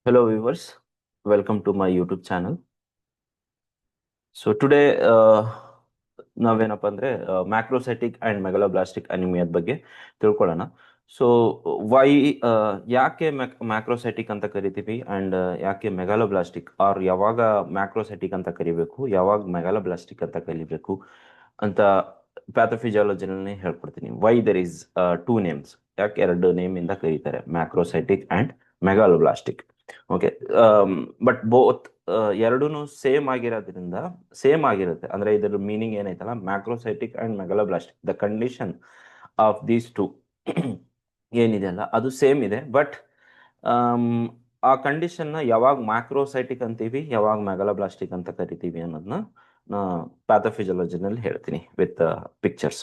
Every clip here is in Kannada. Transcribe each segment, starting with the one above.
Hello viewers, welcome to my YouTube channel. So today ನಾವೇನಪ್ಪ ಅಂದ್ರೆ ಮ್ಯಾಕ್ರೋಸೈಟಿಕ್ ಅಂಡ್ ಮೆಗಲೋಬ್ಲಾಸ್ಟಿಕ್ ಅನಿಮಿಯಾದ ಬಗ್ಗೆ ತಿಳ್ಕೊಳ್ಳೋಣ. ಸೊ ವೈ ಯಾಕೆ ಮ್ಯಾಕ್ರೋಸೈಟಿಕ್ ಅಂತ ಕರಿತೀವಿ ಅಂಡ್ ಯಾಕೆ ಮೆಗಾಲೋಬ್ಲಾಸ್ಟಿಕ್ ಆರ್ ಯಾವಾಗ ಮ್ಯಾಕ್ರೋಸೈಟಿಕ್ ಅಂತ ಕರಿಬೇಕು, ಯಾವಾಗ ಮೆಗಾಲೋಬ್ಲಾಸ್ಟಿಕ್ ಅಂತ ಕರಿಬೇಕು ಅಂತ ಪ್ಯಾಥೋಫಿಸಿಯಾಲಜಿನಲ್ಲಿ ಹೇಳ್ಕೊಡ್ತೀನಿ. Why there is two names, ಯಾಕೆ ಎರಡು ನೇಮ್ ಇಂದ ಕರೀತಾರೆ, macrocytic and megaloblastic. Okay, but both ಎರಡೂ ಸೇಮ್ ಆಗಿರೋದ್ರಿಂದ ಸೇಮ್ ಆಗಿರುತ್ತೆ. ಅಂದ್ರೆ ಇದರ ಮೀನಿಂಗ್ ಏನೈತಲ್ಲ, macrocytic and megaloblastic, the condition of these two ಏನಿದೆಯಲ್ಲ ಅದು ಸೇಮ್ ಇದೆ. ಬಟ್ ಆ ಕಂಡೀಷನ್ನ ಯಾವಾಗ ಮ್ಯಾಕ್ರೋಸೈಟಿಕ್ ಅಂತೀವಿ, ಯಾವಾಗ ಮೆಗಾಲೋಬ್ಲಾಸ್ಟಿಕ್ ಅಂತ ಕರಿತೀವಿ ಅನ್ನೋದನ್ನ ಪ್ಯಾಥೋಫಿಸಿಯಾಲಜಿನಲ್ಲಿ ಹೇಳ್ತೀನಿ ವಿತ್ ಪಿಕ್ಚರ್ಸ್.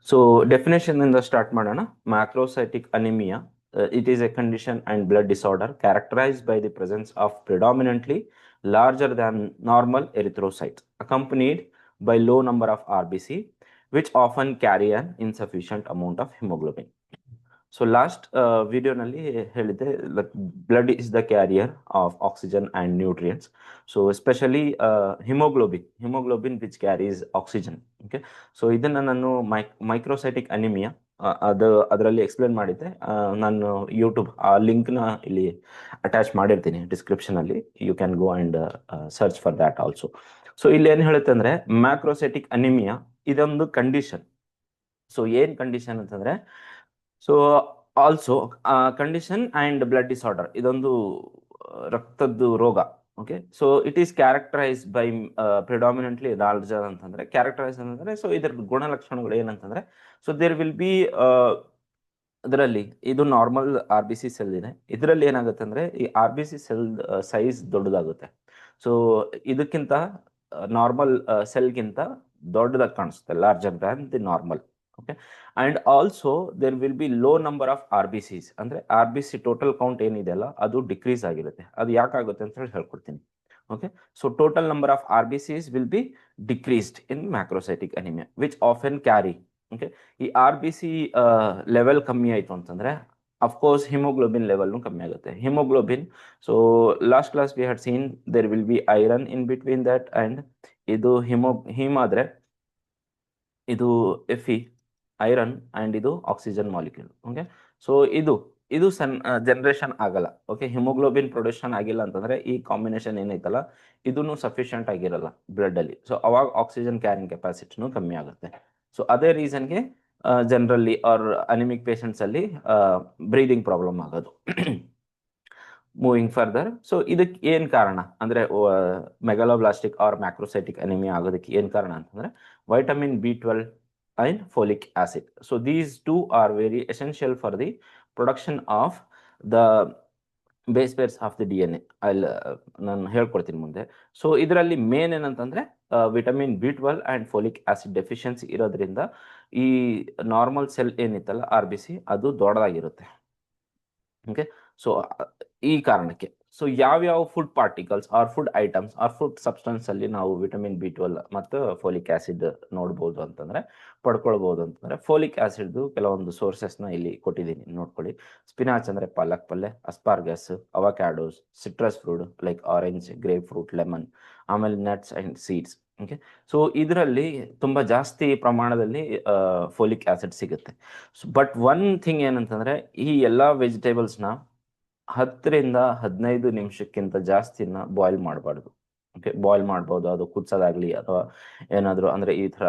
ಸೊ ಡೆಫಿನೇಷನ್ ಇಂದ ಸ್ಟಾರ್ಟ್ ಮಾಡೋಣ. ಮ್ಯಾಕ್ರೋಸೈಟಿಕ್ anaemia, it is a condition and blood disorder characterized by the presence of predominantly larger than normal erythrocytes accompanied by low number of RBC, which often carry an insufficient amount of hemoglobin. So last video nalli helide, like blood is the carrier of oxygen and nutrients. So especially hemoglobin which carries oxygen. Okay, so idanna nanu microcytic anemia ಅದರಲ್ಲಿ ಎಕ್ಸ್ಪ್ಲೇನ್ ಮಾಡಿದ್ದೆ. ನಾನು ಯೂಟ್ಯೂಬ್ ಆ ಲಿಂಕ್ನ ಇಲ್ಲಿ ಅಟ್ಯಾಚ್ ಮಾಡಿರ್ತೀನಿ ಡಿಸ್ಕ್ರಿಪ್ಷನ್ ಅಲ್ಲಿ. You can go and search for that also. So ಇಲ್ಲಿ ಏನು ಹೇಳುತ್ತೆ ಅಂದ್ರೆ, ಮ್ಯಾಕ್ರೋಸೈಟಿಕ್ ಅನಿಮಿಯಾ ಇದೊಂದು ಕಂಡೀಷನ್. ಸೊ ಏನ್ ಕಂಡೀಷನ್ ಅಂತಂದ್ರೆ, so also condition and blood disorder, ಇದೊಂದು ರಕ್ತದ್ದು ರೋಗ. Okay, so it is characterise by predominantly larger ಅಂತಂದ್ರೆ, ಕ್ಯಾರೆಕ್ಟರೈಸ್ ಅಂತಂದ್ರೆ, ಸೊ ಇದರ ಗುಣಲಕ್ಷಣಗಳು ಏನಂತಂದ್ರೆ, ಸೊ ದೇರ್ ವಿಲ್ ಬಿ ಇದರಲ್ಲಿ ಇದು normal R B C cell ಇದೆ. ಇದರಲ್ಲಿ ಏನಾಗುತ್ತೆ ಅಂದ್ರೆ, ಈ R B C cell size ದೊಡ್ಡದಾಗುತ್ತೆ. So ಇದಕ್ಕಿಂತ ನಾರ್ಮಲ್ ಸೆಲ್ಗಿಂತ ದೊಡ್ಡದಾಗಿ ಕಾಣಿಸುತ್ತೆ, larger than the normal. Okay, and also there will be low number of R B Cs, ಅಂದ್ರೆ R B C total count ಏನಿದೆಯಲ್ಲ ಅದು ಡಿಕ್ರೀಸ್ ಆಗಿರುತ್ತೆ. ಅದು ಯಾಕಾಗುತ್ತೆ ಅಂತ ಹೇಳಿ ಹೇಳ್ಕೊಡ್ತೀನಿ. Okay, so total number of R B Cs will be decreased in macrocytic anaemia which often carry. Okay, ಈ ಆರ್ ಬಿ ಸಿ ಲೆವೆಲ್ ಕಮ್ಮಿ ಆಯಿತು ಅಂತಂದ್ರೆ ಅಫ್ಕೋರ್ಸ್ ಹಿಮೋಗ್ಲೋಬಿನ್ ಲೆವೆಲ್ನು ಕಮ್ಮಿ ಆಗುತ್ತೆ. Haemoglobin, so last class we had seen there will be iron in between that, and ಇದು ಹಿಮ್ ಆದ್ರೆ ಇದು ಎಫಿ ಐರನ್ ಅಂಡ್ ಇದು ಆಕ್ಸಿಜನ್ ಮಾಲಿಕ್ಯೂಲ್. ಓಕೆ, ಸೊ ಇದು ಜನರೇಷನ್ ಆಗಲ್ಲ. ಓಕೆ, ಹಿಮೋಗ್ಲೋಬಿನ್ ಪ್ರೊಡಕ್ಷನ್ ಆಗಿಲ್ಲ ಅಂತಂದ್ರೆ ಈ ಕಾಂಬಿನೇಷನ್ ಏನೈತಲ್ಲ ಇದನ್ನು ಸಫಿಷಿಯಂಟ್ ಆಗಿರಲ್ಲ ಬ್ಲಡ್ ಅಲ್ಲಿ. ಸೊ ಅವಾಗ ಆಕ್ಸಿಜನ್ ಕ್ಯಾರಿಂಗ್ ಕೆಪಾಸಿಟಿನೂ ಕಮ್ಮಿ ಆಗುತ್ತೆ. ಸೊ ಅದೇ ರೀಸನ್ಗೆ ಜನರಲಿ ಆರ್ ಅನಿಮಿಕ್ ಪೇಷಂಟ್ಸ್ ಅಲ್ಲಿ ಬ್ರೀದಿಂಗ್ ಪ್ರಾಬ್ಲಮ್ ಆಗೋದು. ಮೂವಿಂಗ್ ಫರ್ದರ್, ಸೊ ಇದಕ್ಕೆ ಏನ್ ಕಾರಣ ಅಂದ್ರೆ, ಮೆಗಾಲೋಬ್ಲಾಸ್ಟಿಕ್ ಆರ್ ಮ್ಯಾಕ್ರೋಸೈಟಿಕ್ ಅನಿಮಿಯಾ ಆಗೋದಕ್ಕೆ ಏನ್ ಕಾರಣ ಅಂತಂದ್ರೆ, vitamin B12 and folic acid. So these two are very essential for the production of the base pairs of the DNA. ಅಲ್ಲಿ ನಾನು ಹೇಳ್ಕೊಡ್ತೀನಿ ಮುಂದೆ. ಸೊ ಇದರಲ್ಲಿ ಮೇನ್ ಏನಂತಂದ್ರೆ vitamin B12 and folic acid deficiency ಇರೋದ್ರಿಂದ ಈ ನಾರ್ಮಲ್ ಸೆಲ್ ಏನಿತ್ತಲ್ಲ ಆರ್ ಬಿ ಸಿ ಅದು ದೊಡ್ಡದಾಗಿರುತ್ತೆ. ಓಕೆ, ಸೊ ಈ ಕಾರಣಕ್ಕೆ ಸೊ ಯಾವ್ಯಾವ food particles or food items or food substance ಅಲ್ಲಿ ನಾವು ವಿಟಮಿನ್ B12 ಮತ್ತು ಫೋಲಿಕ್ ಆಸಿಡ್ ನೋಡ್ಬೋದು ಅಂತಂದ್ರೆ, ಪಡ್ಕೊಳ್ಬಹುದು ಅಂತಂದ್ರೆ, ಫೋಲಿಕ್ ಆಸಿಡ್ ಕೆಲವೊಂದು ಸೋರ್ಸಸ್ನ ಇಲ್ಲಿ ಕೊಟ್ಟಿದ್ದೀನಿ, ನೋಡ್ಕೊಳ್ಳಿ. ಸ್ಪಿನಾಚ್ ಅಂದ್ರೆ ಪಾಲಕ್ ಪಲ್ಯ, asparagus, avocados, citrus fruit like orange, grapefruit, lemon, ಆಮೇಲೆ nuts and seeds. Okay, so ಇದರಲ್ಲಿ ತುಂಬಾ ಜಾಸ್ತಿ ಪ್ರಮಾಣದಲ್ಲಿ ಫೋಲಿಕ್ ಆಸಿಡ್ ಸಿಗುತ್ತೆ. ಬಟ್ ಒನ್ ಥಿಂಗ್ ಏನಂತಂದ್ರೆ, ಈ ಎಲ್ಲಾ ವೆಜಿಟೇಬಲ್ಸ್ನ 10 ರಿಂದ 15 ನಿಮಿಷಕ್ಕಿಂತ ಜಾಸ್ತಿನ ಬಾಯ್ಲ್ ಮಾಡಬಾರ್ದು. ಓಕೆ, ಬಾಯ್ಲ್ ಮಾಡ್ಬೋದು, ಅದು ಕುದಿಸೋದಾಗ್ಲಿ ಅಥವಾ ಏನಾದರೂ ಅಂದ್ರೆ ಈ ಥರ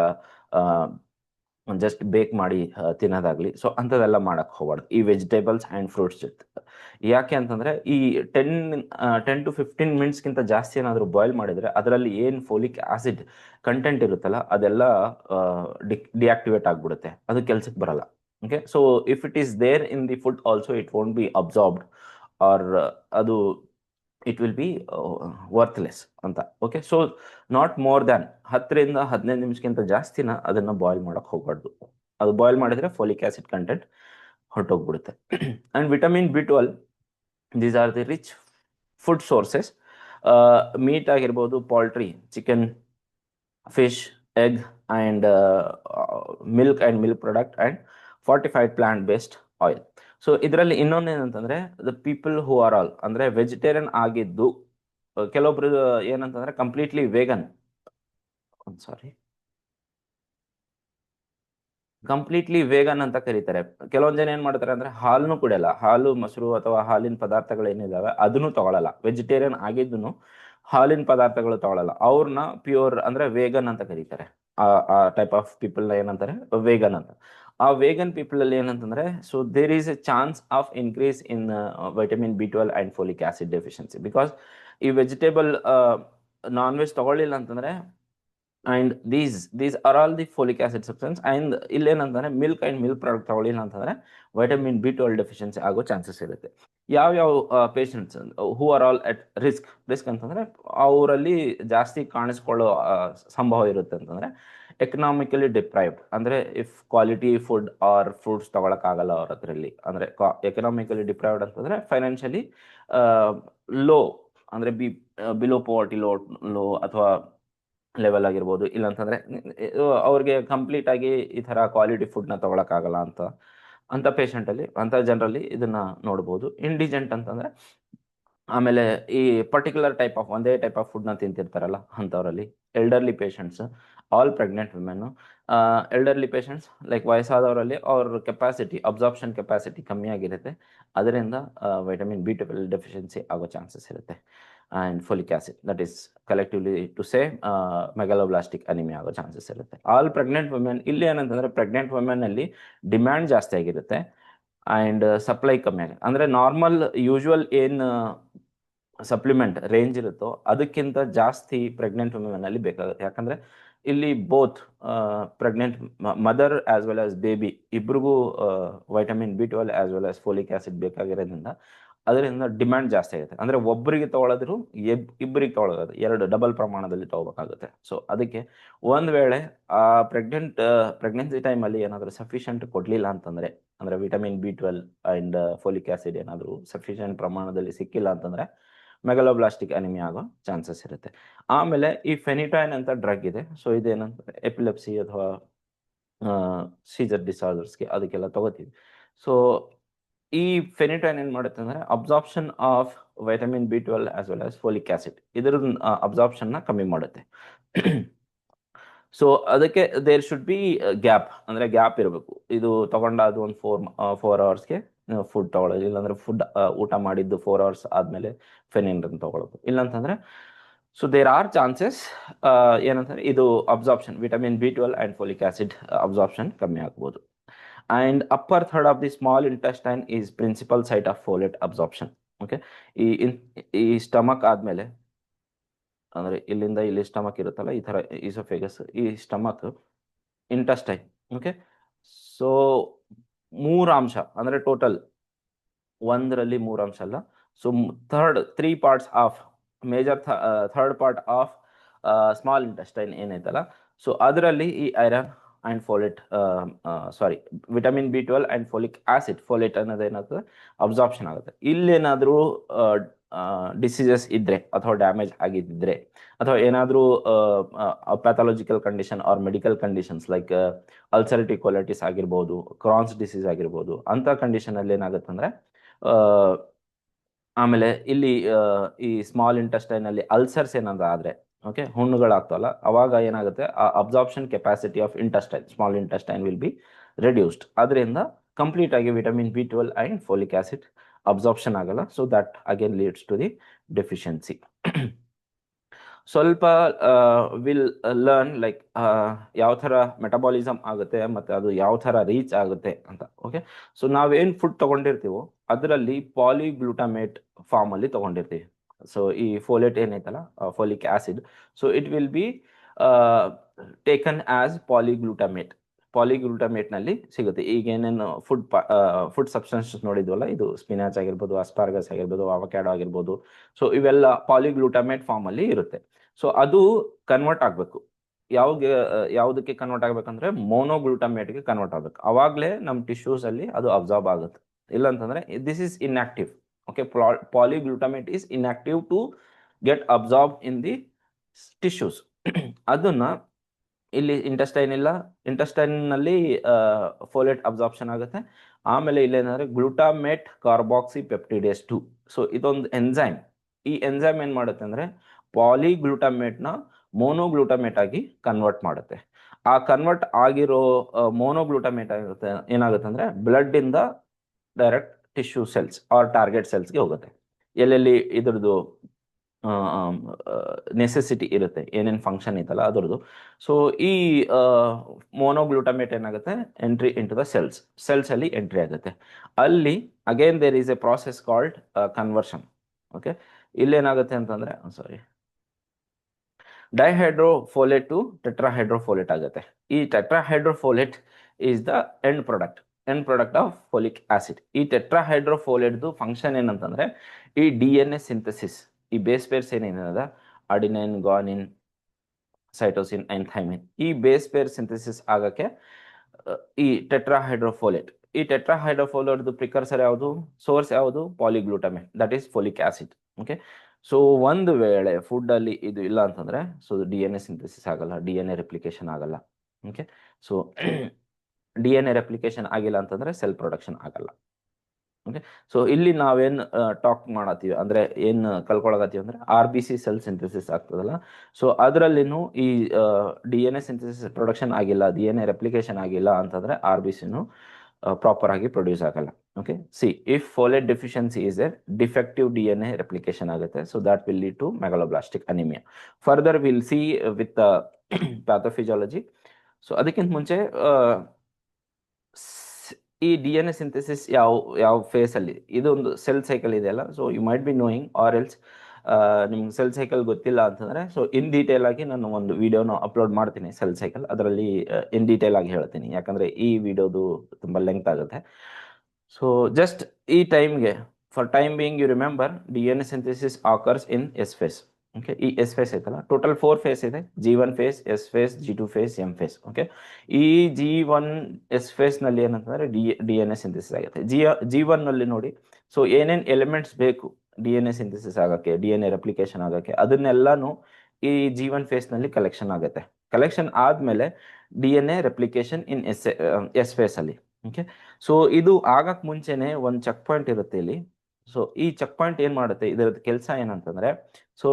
ಜಸ್ಟ್ ಬೇಕ್ ಮಾಡಿ ತಿನ್ನೋದಾಗ್ಲಿ. ಸೊ ಅಂಥದ್ದೆಲ್ಲ ಮಾಡಕ್ ಹೋಗ್ಬಾರ್ದು ಈ ವೆಜಿಟೇಬಲ್ಸ್ ಆ್ಯಂಡ್ ಫ್ರೂಟ್ಸ್ ಜೊತೆ. ಯಾಕೆ ಅಂತಂದ್ರೆ, ಈ 10 to 15 ಮಿನಿಟ್ಸ್ಗಿಂತ ಜಾಸ್ತಿ ಏನಾದರೂ ಬಾಯ್ಲ್ ಮಾಡಿದ್ರೆ ಅದರಲ್ಲಿ ಏನು ಫೋಲಿಕ್ ಆಸಿಡ್ ಕಂಟೆಂಟ್ ಇರುತ್ತಲ್ಲ ಅದೆಲ್ಲ ಡಿಆಕ್ಟಿವೇಟ್ ಆಗಿಬಿಡುತ್ತೆ, ಅದು ಕೆಲ್ಸಕ್ಕೆ ಬರಲ್ಲ. Okay, so if it is there in the food also it won't be absorbed or ಅದು ಇಟ್ ವಿಲ್ ಬಿ ವರ್ತ್ಲೆಸ್ ಅಂತ. Okay, so not more than 10 ರಿಂದ 15 ನಿಮಿಷಕ್ಕಿಂತ ಜಾಸ್ತಿನ ಅದನ್ನ ಬಾಯ್ಲ್ ಮಾಡಕ್ ಹೋಗ್ಬಾರ್ದು. ಅದು ಬಾಯ್ಲ್ ಮಾಡಿದ್ರೆ ಫೋಲಿಕ್ ಆಸಿಡ್ ಕಂಟೆಂಟ್ ಹೊರಟೋಗ್ಬಿಡುತ್ತೆ. And vitamin B12, these are the rich food sources. Meat ಆಗಿರ್ಬೋದು, poultry, chicken, fish, egg and milk and milk product and fortified plant based oil. So ಇದರಲ್ಲಿ ಇನ್ನೊಂದು ಏನಂತಂದ್ರೆ the people who are all ಅಂದ್ರೆ ವೆಜಿಟೇರಿಯನ್ ಆಗಿದ್ದು, ಕೆಲವೊಬ್ರು ಏನಂತಂದ್ರೆ completely vegan, sorry, completely vegan ಅಂತ ಕರೀತಾರೆ. ಕೆಲವೊಂದು ಜನ ಏನ್ ಮಾಡ್ತಾರೆ ಅಂದ್ರೆ ಹಾಲನ್ನು ಕುಡಿಯಲ್ಲ, ಹಾಲು ಮೊಸರು ಅಥವಾ ಹಾಲಿನ ಪದಾರ್ಥಗಳು ಏನಿದಾವೆ ಅದನ್ನು ತಗೊಳಲ್ಲ, ವೆಜಿಟೇರಿಯನ್ ಆಗಿದ್ದು ಹಾಲಿನ ಪದಾರ್ಥಗಳು ತಗೊಳಲ್ಲ, ಅವ್ರನ್ನ ಪ್ಯೂರ್ ಅಂದ್ರೆ ವೇಗನ್ ಅಂತ ಕರೀತಾರೆ. ಆ ಟೈಪ್ ಆಫ್ ಪೀಪಲ್ ಏನಂತಾರೆ ವೇಗನ್ ಅಂತ. ಆ ವೇಗನ್ ಪೀಪಲ್ ಅಲ್ಲಿ ಏನಂತಂದ್ರೆ so there is a chance of increase in vitamin B 12 and folic acid deficiency, because ಈ ವೆಜಿಟೇಬಲ್ ನಾನ್ ವೆಜ್ ತಗೊಳ್ಳಿಲ್ಲ ಅಂತಂದ್ರೆ and these are all the folic acid substance. And ಇಲ್ಲೇನಂತಂದ್ರೆ ಮಿಲ್ಕ್ ಅಂಡ್ ಮಿಲ್ಕ್ ಪ್ರಾಡಕ್ಟ್ ತಗೊಳ್ಳಿಲ್ಲ ಅಂತಂದ್ರೆ ವೈಟಮಿನ್ ಬಿ 12 ಡೆಫಿಷಿಯನ್ಸಿ ಆಗೋ ಚಾನ್ಸಸ್ ಇರುತ್ತೆ. ಯಾವ್ಯಾವ patients who are all at risk ಅಂತಂದ್ರೆ ಅವರಲ್ಲಿ ಜಾಸ್ತಿ ಕಾಣಿಸ್ಕೊಳ್ಳೋ ಸಂಭವ ಇರುತ್ತೆ ಅಂತಂದ್ರೆ ಎಕನಾಮಿಕಲಿ ಡಿಪ್ರೈವ್ಡ್, ಅಂದ್ರೆ if quality food or fruits ತಗೊಳಕ್ಕಾಗಲ್ಲ ಅವ್ರ ಹತ್ರಲ್ಲಿ, ಅಂದ್ರೆ ಎಕನಾಮಿಕಲಿ ಡಿಪ್ರೈವ್ಡ್ ಅಂತಂದ್ರೆ ಫೈನಾನ್ಷಿಯಲಿ ಲೋ, ಅಂದ್ರೆ ಬಿಲೋ ಪಾವರ್ಟಿ ಲೋ ಅಥವಾ ಲೆವೆಲ್ ಆಗಿರ್ಬೋದು, ಇಲ್ಲಾಂತಂದ್ರೆ ಅವ್ರಿಗೆ ಕಂಪ್ಲೀಟ್ ಆಗಿ ಈ ತರ ಕ್ವಾಲಿಟಿ ಫುಡ್ನ ತಗೊಳಕ್ಕಾಗಲ್ಲ ಅಂತ ಪೇಷಂಟ್ ಅಲ್ಲಿ, ಅಂತ ಜನರಲ್ಲಿ ಇದನ್ನ ನೋಡ್ಬೋದು. ಇಂಡಿಜೆಂಟ್ ಅಂತಂದ್ರೆ ಆಮೇಲೆ ಈ ಪರ್ಟಿಕ್ಯುಲರ್ ಟೈಪ್ ಆಫ್ ಒಂದೇ ಟೈಪ್ ಆಫ್ ಫುಡ್ನ ತಿಂತಿರ್ತಾರಲ್ಲ ಅಂಥವರಲ್ಲಿ, elderly patients, all pregnant women, elderly patients like ವಯಸ್ಸಾದವರಲ್ಲಿ ಅವ್ರ ಕೆಪಾಸಿಟಿ ಅಬ್ಸಾರ್ಪ್ಷನ್ ಕೆಪಾಸಿಟಿ ಕಮ್ಮಿ ಆಗಿರುತ್ತೆ, ಅದರಿಂದ ವೈಟಮಿನ್ ಬಿ 12 ಡೆಫಿಷಿಯನ್ಸಿ ಆಗೋ ಚಾನ್ಸಸ್ ಇರುತ್ತೆ. And folic acid that is collectively to say megaloblastic anaemia ಆಗೋ ಚಾನ್ಸಸ್ ಇರುತ್ತೆ. ಆಲ್ ಪ್ರೆಗ್ನೆಂಟ್ ವುಮೆನ್, ಇಲ್ಲಿ ಏನಂತಂದ್ರೆ ಪ್ರೆಗ್ನೆಂಟ್ ವುಮೆನ್ ಅಲ್ಲಿ ಡಿಮ್ಯಾಂಡ್ ಜಾಸ್ತಿ ಆಗಿರುತ್ತೆ ಆ್ಯಂಡ್ ಸಪ್ಲೈ ಕಮ್ಮಿ ಆಗುತ್ತೆ. ಅಂದರೆ ನಾರ್ಮಲ್ ಯೂಶುವಲ್ ಏನು ಸಪ್ಲಿಮೆಂಟ್ ರೇಂಜ್ ಇರುತ್ತೋ ಅದಕ್ಕಿಂತ ಜಾಸ್ತಿ ಪ್ರೆಗ್ನೆಂಟ್ ವುಮೆನ್ ಅಲ್ಲಿ ಬೇಕಾಗುತ್ತೆ. ಯಾಕಂದ್ರೆ ಇಲ್ಲಿ both pregnant mother as well as baby ಇಬ್ರಿಗೂ vitamin B 12 as well as folic acid ಬೇಕಾಗಿರೋದ್ರಿಂದ ಅದರಿಂದ ಡಿಮ್ಯಾಂಡ್ ಜಾಸ್ತಿ ಆಗುತ್ತೆ. ಅಂದ್ರೆ ಒಬ್ಬರಿಗೆ ತಗೊಳ್ಳೋದ್ರು ಇಬ್ಬರಿಗೆ ತಗೊಳ್ಳೋದು ಎರಡು ಡಬಲ್ ಪ್ರಮಾಣದಲ್ಲಿ ತಗೋಬೇಕಾಗುತ್ತೆ. ಸೊ ಅದಕ್ಕೆ ಒಂದ್ ವೇಳೆ ಆ ಪ್ರೆಗ್ನೆನ್ಸಿ ಟೈಮಲ್ಲಿ ಏನಾದರೂ ಸಫಿಷಿಯಂಟ್ ಕೊಡ್ಲಿಲ್ಲ ಅಂತಂದ್ರೆ, ಅಂದ್ರೆ vitamin B 12 and folic acid ಏನಾದರೂ ಸಫಿಷಿಯಂಟ್ ಪ್ರಮಾಣದಲ್ಲಿ ಸಿಕ್ಕಿಲ್ಲ ಅಂತಂದ್ರೆ ಮೆಗಲೋಬ್ಲಾಸ್ಟಿಕ್ ಅನಿಮಿಯಾ ಆಗೋ ಚಾನ್ಸಸ್ ಇರುತ್ತೆ. ಆಮೇಲೆ ಈ ಫೆನಿಟೈನ್ ಅಂತ ಡ್ರಗ್ ಇದೆ. ಸೊ ಇದೇನಂತ ಎಪಿಲೆಪ್ಸಿ ಅಥವಾ ಸೀಜರ್ ಡಿಸಾರ್ಡರ್ಸ್ಗೆ ಅದಕ್ಕೆಲ್ಲ ತಗೋತೀವಿ. ಸೊ ಈ ಫೆನಿಟೈನ್ ಏನ್ ಮಾಡುತ್ತೆ ಅಂದ್ರೆ absorption of vitamin B 12 as well as folic acid ಇದರ ಅಬ್ಸಾರ್ಪ್ಷನ್ ನ ಕಮ್ಮಿ ಮಾಡುತ್ತೆ. ಸೊ ಅದಕ್ಕೆ ದೇರ್ ಶುಡ್ ಬಿ ಗ್ಯಾಪ್, ಅಂದ್ರೆ ಗ್ಯಾಪ್ ಇರಬೇಕು. ಇದು ತಗೊಂಡಾದ ಒಂದು 4 ಅವರ್ಸ್ಗೆ ಫುಡ್ ತಗೊಳ್ಳೋದು, ಇಲ್ಲಾಂದ್ರೆ ಊಟ ಮಾಡಿದ್ದು 4 ಅವರ್ಸ್ ಆದ್ಮೇಲೆ ಫೆನಿನ್ ತಗೊಳ್ಳೋದು. ಇಲ್ಲಾಂತಂದ್ರೆ ಸೊ ದೇರ್ ಆರ್ ಚಾನ್ಸಸ್ ಏನಂತಂದ್ರೆ ಇದು absorption vitamin B 12 and folic acid absorption ಕಮ್ಮಿ ಆಗ್ಬೋದು. And upper third of the small intestine is principal site of folate absorption. Okay, ಈ ಸ್ಟಮಕ್ ಆದ್ಮೇಲೆ ಅಂದ್ರೆ ಇಲ್ಲಿಂದ ಇಲ್ಲಿ ಸ್ಟಮಕ್ ಇರುತ್ತಲ್ಲ, ಈ ತರ ಈಸೋಫೇಗಸ್, ಈ ಸ್ಟಮಕ್, ಇಂಟೆಸ್ಟೈನ್. ಓಕೆ, ಸೊ 3 ಅಂಶ ಅಂದ್ರೆ ಟೋಟಲ್ ಒಂದರಲ್ಲಿ 3 ಅಂಶ ಅಲ್ಲ. So three parts of major third part of small intestine ಏನೈತಲ್ಲ, ಸೊ ಅದರಲ್ಲಿ ಈ iron and folate sorry vitamin B 12 and folic acid, folate ಅನ್ನೋದು ಏನಾಗ್ತದೆ ಅಬ್ಸಾರ್ಪ್ಷನ್ ಆಗುತ್ತೆ. ಇಲ್ಲೇನಾದ್ರೂ ಡಿಸೀಸಸ್ ಇದ್ರೆ ಅಥವಾ ಡ್ಯಾಮೇಜ್ ಆಗಿದ್ದರೆ ಅಥವಾ ಏನಾದರೂ pathological condition or medical conditions like ulcerative colitis ಆಗಿರ್ಬೋದು, ಕ್ರಾನ್ಸ್ ಡಿಸೀಸ್ ಆಗಿರ್ಬೋದು, ಅಂತ ಕಂಡೀಷನ್ ಅಲ್ಲಿ ಏನಾಗುತ್ತೆ ಅಂದ್ರೆ ಆಮೇಲೆ ಇಲ್ಲಿ ಈ ಸ್ಮಾಲ್ ಇಂಟೆಸ್ಟೈನ್ ಅಲ್ಲಿ ಅಲ್ಸರ್ಸ್ ಏನಾದ್ರು ಆದ್ರೆ, ಓಕೆ, ಹುಣ್ಣುಗಳಾಗ್ತವಲ್ಲ, ಅವಾಗ ಏನಾಗುತ್ತೆ ಆ absorption capacity of intestine, small intestine will be reduced. ಅದರಿಂದ ಕಂಪ್ಲೀಟ್ ಆಗಿ vitamin B 12 and folic acid absorption ಆಗಲ್ಲ. So that again leads to the deficiency. ಸ್ವಲ್ಪ ವಿಲ್ ಲರ್ನ್ ಲೈಕ್ ಯಾವ ಥರ ಮೆಟಬಾಲಿಸಮ್ ಆಗುತ್ತೆ ಮತ್ತು ಅದು ಯಾವ ಥರ ರೀಚ್ ಆಗುತ್ತೆ ಅಂತ. ಓಕೆ, ಸೊ ನಾವೇನು ಫುಡ್ ತಗೊಂಡಿರ್ತೀವೋ ಅದರಲ್ಲಿ ಪಾಲಿಗ್ಲೂಟಾಮೇಟ್ ಫಾರ್ಮ್ ಅಲ್ಲಿ ತಗೊಂಡಿರ್ತೀವಿ. ಸೊ ಈ ಫೋಲೇಟ್ ಏನೈತಲ್ಲ folic acid, so it will be taken as polyglutamate ನಲ್ಲಿ ಸಿಗುತ್ತೆ. ಈಗ ಏನೇನು ಫುಡ್ ಸಬ್ಸ್ಟೆನ್ಸಸ್ ನೋಡಿದ್ವಲ್ಲ, ಇದು ಸ್ಪಿನಾಚ್ ಆಗಿರ್ಬೋದು, ಅಸ್ಪಾರ್ಗಸ್ ಆಗಿರ್ಬೋದು, ಅವಕ್ಯಾಡೋ ಆಗಿರ್ಬೋದು, ಸೊ ಇವೆಲ್ಲ ಪಾಲಿಗ್ಲೂಟಾಮೇಟ್ ಫಾರ್ಮ್ ಅಲ್ಲಿ ಇರುತ್ತೆ. ಸೊ ಅದು ಕನ್ವರ್ಟ್ ಆಗಬೇಕು. ಯಾವುದಕ್ಕೆ ಕನ್ವರ್ಟ್ ಆಗ್ಬೇಕಂದ್ರೆ ಮೋನೋಗ್ಲೂಟಾಮೇಟ್ಗೆ ಕನ್ವರ್ಟ್ ಆಗ್ಬೇಕು. ಅವಾಗಲೇ ನಮ್ಮ ಟಿಶ್ಯೂಸ್ ಅಲ್ಲಿ ಅದು ಅಬ್ಸಾರ್ಬ್ ಆಗುತ್ತೆ. ಇಲ್ಲ ಅಂತಂದ್ರೆ this is inactive. Okay, polyglutamate is inactive to get absorb in the tissues. ಅದನ್ನ ಇಲ್ಲಿ ಇಂಟೆಸ್ಟೈನ್ ಇಲ್ಲ, ಇಂಟೆಸ್ಟೈನ್ ನಲ್ಲಿ ಫೋಲೇಟ್ ಅಬ್ಸಾರ್ಪ್ಷನ್ ಆಗುತ್ತೆ. ಆಮೇಲೆ ಇಲ್ಲೇನಾದ್ರೆ ಗ್ಲೂಟಾಮೇಟ್ ಕಾರ್ಬಾಕ್ಸಿ ಪೆಪ್ಟಿಡೇಸ್ 2. ಸೊ ಇದೊಂದು ಎನ್ಸೈಮ್. ಈ ಎನ್ಸೈಮ್ ಏನ್ ಮಾಡುತ್ತೆ ಅಂದ್ರೆ ಪಾಲಿಗ್ಲೂಟಾಮೇಟ್ನ ಮೋನೋಗ್ಲೂಟಾಮೇಟ್ ಆಗಿ ಕನ್ವರ್ಟ್ ಮಾಡುತ್ತೆ. ಆ ಕನ್ವರ್ಟ್ ಆಗಿರೋ ಮೋನೋಗ್ಲೂಟಾಮೇಟ್ ಆಗುತ್ತೆ ಏನಾಗುತ್ತೆ ಅಂದ್ರೆ ಬ್ಲಡ್ ಇಂದ direct tissue cells or target ಸೆಲ್ಸ್ಗೆ ಹೋಗುತ್ತೆ. ಎಲ್ಲೆಲ್ಲಿ ಇದ್ರದ್ದು ನೆಸೆಸಿಟಿ ಇರುತ್ತೆ, ಏನೇನು ಫಂಕ್ಷನ್ ಇತ್ತಲ್ಲ ಅದರದ್ದು. ಸೊ ಈ ಮೋನೋಗ್ಲೂಟಮೇಟ್ ಏನಾಗುತ್ತೆ entry into the cells ಅಲ್ಲಿ ಎಂಟ್ರಿ ಆಗುತ್ತೆ. ಅಲ್ಲಿ again there is a process called conversion. Okay, ಇಲ್ಲೇನಾಗುತ್ತೆ ಅಂತಂದ್ರೆ ಸಾರಿ ಡೈಹೈಡ್ರೋಫೋಲೇಟ್ ಟು ಟೆಟ್ರಾಹೈಡ್ರೋಫೋಲೇಟ್ ಆಗುತ್ತೆ. ಈ tetrahydrofolate is the end product of folic acid. ಈ ಟೆಟ್ರಾಹೈಡ್ರೋಫೋಲೇಟ್ದು ಫಂಕ್ಷನ್ ಏನಂತಂದ್ರೆ ಈ DNA ಸಿಂಥಸಿಸ್, ಈ ಬೇಸ್ ಪೇರ್ಸ್ ಏನೇನದ adenine, guanine, cytosine and thymine, ಈ ಬೇಸ್ ಪೇರ್ ಸಿಂಥಸಿಸ್ ಆಗಕ್ಕೆ ಈ ಟೆಟ್ರಾಹೈಡ್ರೋಫೋಲೇಟ್, ಈ ಟೆಟ್ರಾಹೈಡ್ರೋಫೋಲೇಟ್ದು ಪ್ರಿಕರ್ಸರ್ ಯಾವುದು, ಸೋರ್ಸ್ ಯಾವುದು, polyglutamate, that is folic acid. Okay, so ಒಂದು ವೇಳೆ ಫುಡ್ ಅಲ್ಲಿ ಇದು ಇಲ್ಲ ಅಂತಂದ್ರೆ ಸೊ DNA ಸಿಂಥಸಿಸ್ ಆಗಲ್ಲ, DNA ರೆಪ್ಲಿಕೇಶನ್ ಆಗಲ್ಲ. ಓಕೆ, ಸೊ DNA ರೆಪ್ಲಿಕೇಶನ್ ಆಗಿಲ್ಲ ಅಂತಂದ್ರೆ ಸೆಲ್ ಪ್ರೊಡಕ್ಷನ್ ಆಗಲ್ಲ. ಓಕೆ, ಸೊ ಇಲ್ಲಿ ನಾವೇನ್ ಟಾಕ್ ಮಾಡತ್ತೀವಿ ಅಂದ್ರೆ ಏನ್ ಕಲ್ಕೊಳಕತ್ತೀವಿ ಅಂದ್ರೆ RBC ಸೆಲ್ ಸಿಂಥಸಿಸ್ ಆಗ್ತದಲ್ಲ, ಸೊ ಅದರಲ್ಲಿನೂ ಈ DNA ಸಿಂಥಸಿಸ್ ಪ್ರೊಡಕ್ಷನ್ ಆಗಿಲ್ಲ, DNA ರೆಪ್ಲಿಕೇಶನ್ ಆಗಿಲ್ಲ ಅಂತಂದ್ರೆ RBCನು ಪ್ರಾಪರ್ ಆಗಿ ಪ್ರೊಡ್ಯೂಸ್ ಆಗಲ್ಲ. Okay, C if folate deficiency is A defective DNA replication ಆಗುತ್ತೆ, so that will lead to megaloblastic anaemia. Further will see with pathophysiology. So ಅದಕ್ಕಿಂತ ಮುಂಚೆ ಈ DNA ಸಿಂಥಸಿಸ್ ಯಾವ ಫೇಸ್ ಅಲ್ಲಿ, ಇದೊಂದು ಸೆಲ್ ಸೈಕಲ್ ಇದೆಯಲ್ಲ, so you might be knowing or else ನಿಮ್ಗೆ ಸೆಲ್ ಸೈಕಲ್ ಗೊತ್ತಿಲ್ಲ ಅಂತಂದ್ರೆ ಸೊ ಇನ್ ಡೀಟೇಲ್ ಆಗಿ ನಾನು ಒಂದು ವಿಡಿಯೋನ ಅಪ್ಲೋಡ್ ಮಾಡ್ತೀನಿ ಸೆಲ್ ಸೈಕಲ್, ಅದರಲ್ಲಿ ಇನ್ ಡೀಟೇಲ್ ಆಗಿ ಹೇಳ್ತೀನಿ, ಯಾಕಂದ್ರೆ ಈ ವಿಡಿಯೋದು ತುಂಬಾ ಲೆಂತ್ ಆಗುತ್ತೆ. ಸೊ ಜಸ್ಟ್ ಈ ಟೈಮ್ಗೆ for time being you remember DNA synthesis occurs in S phase. Okay, ಈ ಎಸ್ ಫೇಸ್ ಐತಲ್ಲ, ಟೋಟಲ್ 4 ಫೇಸ್ ಇದೆ, G1 phase, S phase, G2 phase, M phase. Okay, ಈ G1 ಎಸ್ ಫೇಸ್ ನಲ್ಲಿ ಏನಂತಂದ್ರೆ DNA ಸಿಂಥಸಿಸ್ ಆಗುತ್ತೆ. G1 ನಲ್ಲಿ ನೋಡಿ, ಸೊ ಏನೇನ್ ಎಲಿಮೆಂಟ್ಸ್ ಬೇಕು DNA ಸಿಂಥಸಿಸ್ ಆಗಕ್ಕೆ, DNA ರೆಪ್ಲಿಕೇಶನ್ ಆಗಕ್ಕೆ, ಅದನ್ನೆಲ್ಲಾನು ಈ G1 ಫೇಸ್ ನಲ್ಲಿ ಕಲೆಕ್ಷನ್ ಆಗುತ್ತೆ. ಕಲೆಕ್ಷನ್ ಆದ್ಮೇಲೆ DNA ರೆಪ್ಲಿಕೇಶನ್ ಇನ್ ಎಸ್ ಫೇಸ್ ಅಲ್ಲಿ. ಓಕೆ, ಸೊ ಇದು ಆಗಕ್ ಮುಂಚೆನೆ ಒಂದು ಚೆಕ್ ಪಾಯಿಂಟ್ ಇರುತ್ತೆ ಇಲ್ಲಿ. ಸೊ ಈ ಚೆಕ್ ಪಾಯಿಂಟ್ ಏನ್ ಮಾಡುತ್ತೆ, ಇದರದ್ದು ಕೆಲಸ ಏನಂತಂದ್ರೆ ಸೊ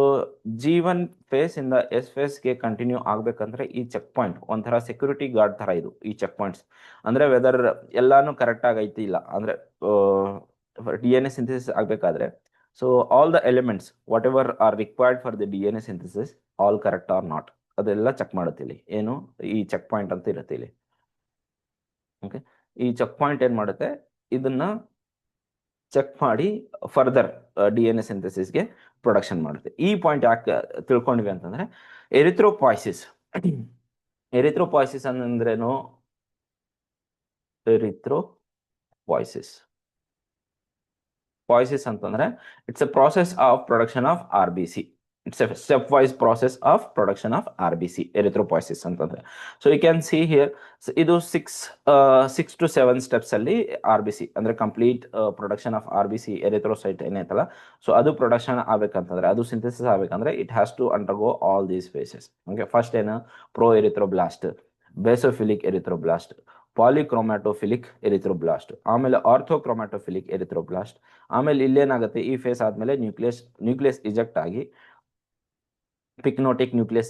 G1 ಫೇಸ್ ಇಂದ ಎಸ್ ಫೇಸ್ ಗೆ ಕಂಟಿನ್ಯೂ ಆಗ್ಬೇಕಂದ್ರೆ ಈ ಚೆಕ್ ಪಾಯಿಂಟ್ ಒಂಥರ ಸೆಕ್ಯೂರಿಟಿ ಗಾರ್ಡ್ ತರ ಇದು. ಈ ಚೆಕ್ ಪಾಯಿಂಟ್ಸ್ ಅಂದ್ರೆ ವೆದರ್ ಎಲ್ಲಾನು ಕರೆಕ್ಟ್ ಆಗೈತಿ ಇಲ್ಲ ಅಂದ್ರೆ DNA ಸಿಂಥಸಿಸ್ ಆಗ್ಬೇಕಾದ್ರೆ so all the elements what ever are required for the DNA synthesis all correct or not, ಅದೆಲ್ಲ ಚೆಕ್ ಮಾಡುತ್ತೆ ಇಲ್ಲಿ. ಏನು ಈ ಚೆಕ್ ಪಾಯಿಂಟ್ ಅಂತ ಇರುತ್ತೆ ಇಲ್ಲಿ. ಓಕೆ, ಈ ಚೆಕ್ ಪಾಯಿಂಟ್ ಏನ್ ಮಾಡುತ್ತೆ, ಇದನ್ನ ಚೆಕ್ ಮಾಡಿ ಫರ್ದರ್ DNA ಸಿಂಥಸಿಸ್ಗೆ ಪ್ರೊಡಕ್ಷನ್ ಮಾಡುತ್ತೆ. ಈ ಪಾಯಿಂಟ್ ಯಾಕೆ ತಿಳ್ಕೊಂಡ್ವಿ ಅಂತಂದ್ರೆ ಎರಿಥ್ರೋಪಾಯ್ಸಿಸ್. ಎರಿಥ್ರೋಪಾಯ್ಸಿಸ್ ಅಂದ್ರೇನು, ಎರಿಥ್ರೋಪಾಯ್ಸಿಸ್ ಪಾಯ್ಸಿಸ್ ಅಂತಂದ್ರೆ it's a process of production of RBC. It's a step wise process of production of RBC, erythropoiesis ಅಂತಂದ್ರೆ. So you can see here, ಇದು 6 to 7 ಸ್ಟೆಪ್ಸ್ ಅಲ್ಲಿ RBC ಅಂದ್ರೆ complete production of RBC erythrocyte ಏನೈತಲ್ಲ, ಸೊ ಅದು ಪ್ರೊಡಕ್ಷನ್ ಆಗ್ಬೇಕಂತಂದ್ರೆ, ಅದು ಸಿಂಥಸಿಸ್ ಆಗ್ಬೇಕಂದ್ರೆ it has to undergo all these phases. Okay, first ಏನು, pro erythroblast, basophilic erythroblast, polychromatophilic erythroblast, ಆಮೇಲೆ ಆರ್ಥೋಕ್ರೋಮ್ಯಾಟೋಫಿಲಿಕ್ ಎರಿಥ್ರೋಬ್ಲಾಸ್ಟ್. ಆಮೇಲೆ ಇಲ್ಲೇನಾಗುತ್ತೆ, ಈ ಫೇಸ್ ಆದ್ಮೇಲೆ ನ್ಯೂಕ್ಲಿಯಸ್ ಇಜೆಕ್ಟ್ ಆಗಿ ಪಿಕ್ನೋಟಿಕ್ ನ್ಯೂಕ್ಲಿಯಸ್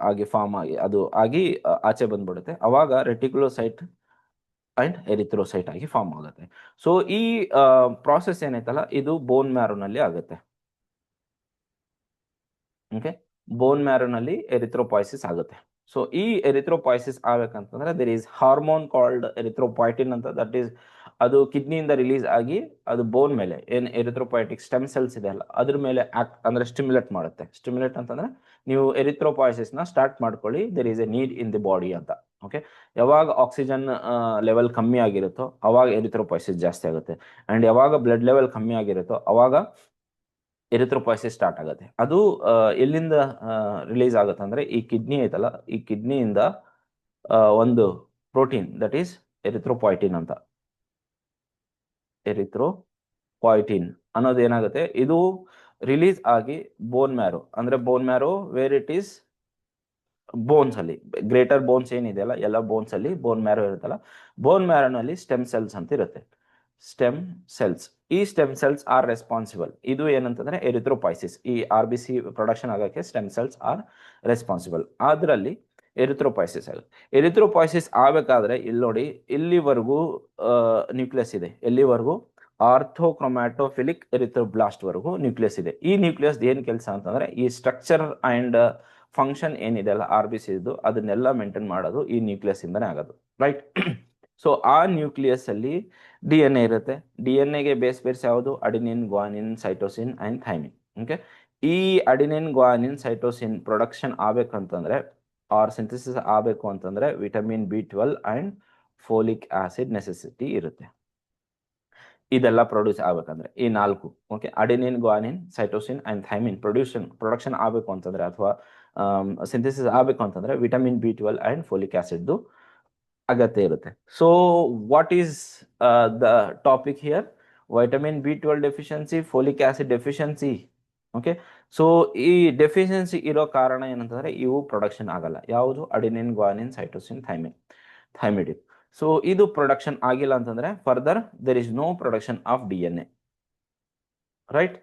ಆಗಿ ಫಾರ್ಮ್ ಆಗಿ ಅದು ಆಗಿ ಆಚೆ ಬಂದ್ಬಿಡುತ್ತೆ. ಅವಾಗ ರೆಟಿಕ್ಯುಲೋಸೈಟ್ ಅಂಡ್ ಎರಿಥ್ರೋಸೈಟ್ ಆಗಿ ಫಾರ್ಮ್ ಆಗುತ್ತೆ. ಸೊ ಈ ಪ್ರಾಸೆಸ್ ಏನೈತಲ್ಲ ಇದು ಬೋನ್ ಮ್ಯಾರೋನಲ್ಲಿ ಆಗುತ್ತೆ. ಓಕೆ, ಬೋನ್ ಮ್ಯಾರೋನಲ್ಲಿ ಎರಿಥ್ರೋಪಾಯ್ಸಿಸ್ ಆಗುತ್ತೆ. ಸೊ ಈ ಎರಿಥ್ರೋಪಾಯ್ಸಿಸ್ ಆಗ್ಬೇಕಂತಂದ್ರೆ there is hormone called erythropoietin ಅಂತ, ದಟ್ ಈಸ್ ಅದು ಕಿಡ್ನಿಯಿಂದ ರಿಲೀಸ್ ಆಗಿ ಅದು ಬೋನ್ ಮೇಲೆ ಏನ್ ಎರಿಥ್ರೋಪಾಯ್ಟಿಕ್ ಸ್ಟೆಮ್ ಸೆಲ್ಸ್ ಇದೆ ಅಲ್ಲ ಅದ್ರ ಮೇಲೆ ಆಕ್ಟ್ ಅಂದ್ರೆ ಸ್ಟಿಮ್ಯುಲೇಟ್ ಮಾಡುತ್ತೆ. ಸ್ಟಿಮ್ಯುಲೇಟ್ ಅಂತಂದ್ರೆ ನೀವು ಎರಿಥ್ರೋಪಾಯ್ಸಿಸ್ ನ ಸ್ಟಾರ್ಟ್ ಮಾಡ್ಕೊಳ್ಳಿ, there is a need in the body ಅಂತ. ಓಕೆ, ಯಾವಾಗ ಆಕ್ಸಿಜನ್ ಲೆವೆಲ್ ಕಮ್ಮಿ ಆಗಿರುತ್ತೋ ಅವಾಗ ಎರಿಥ್ರೋಪಾಯ್ಸಿಸ್ ಜಾಸ್ತಿ ಆಗುತ್ತೆ, ಅಂಡ್ ಯಾವಾಗ ಬ್ಲಡ್ ಲೆವೆಲ್ ಕಮ್ಮಿ ಆಗಿರುತ್ತೋ ಅವಾಗ ಎರಿಥ್ರೋಪಾಯ್ಸಿಸ್ ಸ್ಟಾರ್ಟ್ ಆಗುತ್ತೆ. ಅದು ಎಲ್ಲಿಂದ ರಿಲೀಸ್ ಆಗುತ್ತೆ ಅಂದ್ರೆ ಈ ಕಿಡ್ನಿ ಐತಲ್ಲ, ಈ ಕಿಡ್ನಿಯಿಂದ ಒಂದು ಪ್ರೋಟೀನ್ ದಟ್ ಈಸ್ ಎರಿಥ್ರೋಪಾಯ್ಟಿನ್ ಅಂತ. ಎರಿಥ್ರೋಪಾಯ್ಟಿನ್ ಅನ್ನೋದು ಏನಾಗುತ್ತೆ, ಇದು ರಿಲೀಸ್ ಆಗಿ ಬೋನ್ ಮ್ಯಾರೋ ಅಂದ್ರೆ bone marrow where it is bones ಅಲ್ಲಿ ಗ್ರೇಟರ್ ಬೋನ್ಸ್ ಏನಿದೆಯಲ್ಲ ಎಲ್ಲ ಬೋನ್ಸ್ ಅಲ್ಲಿ ಬೋನ್ ಮ್ಯಾರೋ ಇರುತ್ತಲ್ಲ, ಬೋನ್ ಮ್ಯಾರೋನಲ್ಲಿ ಸ್ಟೆಮ್ ಸೆಲ್ಸ್ ಅಂತ ಇರುತ್ತೆ. ಸ್ಟೆಮ್ ಸೆಲ್ಸ್, ಈ ಸ್ಟೆಮ್ ಸೆಲ್ಸ್ ಆರ್ ರೆಸ್ಪಾನ್ಸಿಬಲ್. ಇದು ಏನಂತಂದ್ರೆ ಎರಿಥ್ರೋಪಾಯ್ಸಿಸ್, ಈ ಆರ್ ಬಿ ಸಿ ಪ್ರೊಡಕ್ಷನ್ ಆಗೋಕ್ಕೆ ಸ್ಟೆಮ್ ಸೆಲ್ಸ್ ಆರ್ ರೆಸ್ಪಾನ್ಸಿಬಲ್. ಅದರಲ್ಲಿ ಎರಿಥ್ರೋಪಾಯ್ಸಿಸ್ ಆಗುತ್ತೆ. ಎರಿಥ್ರೋಪಾಯ್ಸಿಸ್ ಆಗಬೇಕಾದ್ರೆ ಇಲ್ಲಿ ನೋಡಿ, ಇಲ್ಲಿವರೆಗೂ ನ್ಯೂಕ್ಲಿಯಸ್ ಇದೆ. ಎಲ್ಲಿವರೆಗೂ? ಆರ್ಥೋಕ್ರೊಮ್ಯಾಟೋಫಿಲಿಕ್ ಎರಿಥ್ರೋಬ್ಲಾಸ್ಟ್ ವರೆಗೂ ನ್ಯೂಕ್ಲಿಯಸ್ ಇದೆ. ಈ ನ್ಯೂಕ್ಲಿಯಸ್ ಏನ್ ಕೆಲಸ ಅಂತಂದ್ರೆ ಈ ಸ್ಟ್ರಕ್ಚರ್ ಅಂಡ್ ಫಂಕ್ಷನ್ ಏನಿದೆ ಅಲ್ಲ ಆರ್ ಬಿ ಸಿ ಇದು, ಅದನ್ನೆಲ್ಲ ಮೇಂಟೈನ್ ಮಾಡೋದು ಈ ನ್ಯೂಕ್ಲಿಯಸ್ ಇಂದನೇ ಆಗೋದು, ರೈಟ್? ಸೊ ಆ ನ್ಯೂಕ್ಲಿಯಸ್ ಅಲ್ಲಿ ಡಿ ಎನ್ ಎ ಇರುತ್ತೆ. ಡಿ ಎನ್ ಎಗೆ ಬೇಸ್ ಯಾವುದು? Adenine, guanine, cytosine and thymine. Okay, ಈ ಅಡಿನಿನ್, ಗ್ವಾನಿನ್, ಸೈಟೋಸಿನ್ ಪ್ರೊಡಕ್ಷನ್ ಆಗ್ಬೇಕಂತಂದ್ರೆ ಆರ್ ಸಿಂಥಸಿಸ್ ಆಗಬೇಕು ಅಂತಂದ್ರೆ ವಿಟಮಿನ್ ಬಿ12 ಅಂಡ್ ಫೋಲಿಕ್ ಆಸಿಡ್ ನೆಸೆಸಿಟಿ ಇರುತ್ತೆ. ಇದೆಲ್ಲ ಪ್ರೊಡ್ಯೂಸ್ ಆಗ್ಬೇಕಂದ್ರೆ ಈ ನಾಲ್ಕು, okay, adenine, guanine, cytosine and thymine production ಆಗಬೇಕು ಅಂತಂದ್ರೆ ಅಥವಾ ಸಿಂಥಸಿಸ್ ಆಗಬೇಕು ಅಂತಂದ್ರೆ ವಿಟಮಿನ್ ಬಿ12 ಅಂಡ್ ಫೋಲಿಕ್ ಆಸಿಡ್ದು ಅಗತ್ಯ ಇರುತ್ತೆ. So what is the topic here? Vitamin ಬಿ12 deficiency, folic acid deficiency. Okay, so ಈ ಡೆಫಿಷಿಯನ್ಸಿ ಇರೋ ಕಾರಣ ಏನಂತಂದ್ರೆ ಇವು ಪ್ರೊಡಕ್ಷನ್ ಆಗಲ್ಲ. ಯಾವುದು? Adenine, guanine, cytosine, thymidine. So ಇದು ಪ್ರೊಡಕ್ಷನ್ ಆಗಿಲ್ಲ ಅಂತಂದ್ರೆ further there is no production of D N A, right?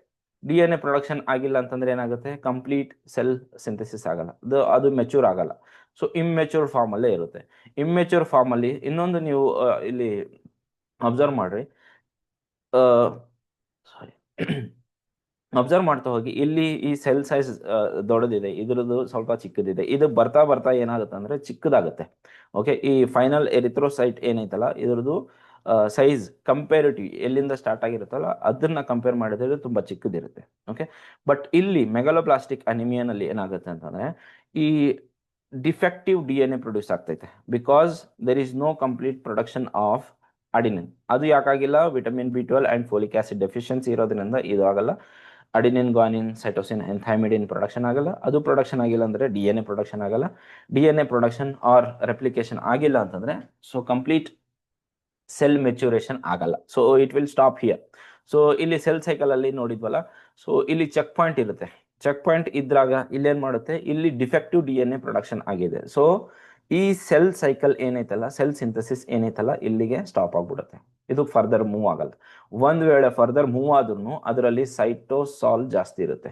D N A production ಆಗಿಲ್ಲ ಅಂತಂದ್ರೆ ಏನಾಗುತ್ತೆ? ಕಂಪ್ಲೀಟ್ ಸೆಲ್ ಸಿಂಥಸಿಸ್ ಆಗಲ್ಲ, ಅದು ಮೆಚೂರ್ ಆಗಲ್ಲ. ಸೊ ಇಮ್ಮೆಚೂರ್ ಫಾರ್ಮ್ ಅಲ್ಲೇ ಇರುತ್ತೆ. ಇಮ್ಮೆಚೂರ್ ಫಾರ್ಮ್ ಅಲ್ಲಿ ಇನ್ನೊಂದು ನೀವು ಇಲ್ಲಿ ಅಬ್ಸರ್ವ್ ಮಾಡ್ರಿ, ಸಾರಿ ಅಬ್ಸರ್ವ್ ಮಾಡ್ತಾ ಹೋಗಿ, ಇಲ್ಲಿ ಈ ಸೆಲ್ ಸೈಜ್ ದೊಡ್ಡದಿದೆ, ಇದ್ರದ್ದು ಸ್ವಲ್ಪ ಚಿಕ್ಕದಿದೆ. ಇದು ಬರ್ತಾ ಬರ್ತಾ ಏನಾಗುತ್ತೆ ಅಂದ್ರೆ ಚಿಕ್ಕದಾಗುತ್ತೆ. ಓಕೆ, ಈ ಫೈನಲ್ ಎರಿಥ್ರೋಸೈಟ್ ಏನೈತಲ್ಲ ಇದ್ರದ್ದು ಸೈಜ್ ಕಂಪೇರಿಟಿವ್ ಎಲ್ಲಿಂದ ಸ್ಟಾರ್ಟ್ ಆಗಿರುತ್ತಲ್ಲ ಅದನ್ನ ಕಂಪೇರ್ ಮಾಡಿದ್ರೆ ತುಂಬಾ ಚಿಕ್ಕದಿರುತ್ತೆ. ಓಕೆ, ಬಟ್ ಇಲ್ಲಿ ಮೆಗಾಲೋಬ್ಲಾಸ್ಟಿಕ್ ಅನಿಮಿಯಾನಲ್ಲಿ ಏನಾಗುತ್ತೆ ಅಂತಂದ್ರೆ ಈ defective D N A produce ಆಗ್ತೈತೆ, because there is no complete production of adenine. ಅದು ಯಾಕಾಗಿಲ್ಲ? ವಿಟಮಿನ್ ಬಿ12 ಅಂಡ್ ಫೋಲಿಕ್ ಆಸಿಡ್ ಡೆಫಿಷಿಯನ್ಸಿ ಇರೋದ್ರಿಂದ ಇದು ಆಗಲ್ಲ. Adenine, guanine, cytosine and thymidine production ಆಗಲ್ಲ. ಅದು ಪ್ರೊಡಕ್ಷನ್ ಆಗಿಲ್ಲ ಅಂದ್ರೆ ಡಿ ಎನ್ ಎ ಪ್ರೊಡಕ್ಷನ್ ಆಗಲ್ಲ. D N A production or replication ಆಗಿಲ್ಲ ಅಂತಂದ್ರೆ ಸೊ ಕಂಪ್ಲೀಟ್ ಸೆಲ್ ಮೆಚುರೇಷನ್ ಆಗಲ್ಲ. So it will stop here. So ಇಲ್ಲಿ ಸೆಲ್ ಸೈಕಲ್ ಅಲ್ಲಿ ನೋಡಿದ್ವಲ್ಲ, ಸೊ ಇಲ್ಲಿ ಚೆಕ್ ಪಾಯಿಂಟ್ ಇರುತ್ತೆ. ಚೆಕ್ ಪಾಯಿಂಟ್ ಇದ್ರಾಗ ಇಲ್ಲೇನ್ ಮಾಡುತ್ತೆ? ಇಲ್ಲಿ defective D N A production ಆಗಿದೆ. ಸೊ ಈ ಸೆಲ್ ಸೈಕಲ್ ಏನೈತಲ್ಲ, ಸೆಲ್ ಸಿಂಥಸಿಸ್ ಏನೈತಲ್ಲ ಇಲ್ಲಿಗೆ ಸ್ಟಾಪ್ ಆಗ್ಬಿಡುತ್ತೆ. ಇದು ಫರ್ದರ್ ಮೂವ್ ಆಗಲ್ಲ. ಒಂದ್ ವೇಳೆ ಫರ್ದರ್ ಮೂವ್ ಆದ್ರೂ ಅದರಲ್ಲಿ ಸೈಟೋಸಾಲ್ ಜಾಸ್ತಿ ಇರುತ್ತೆ.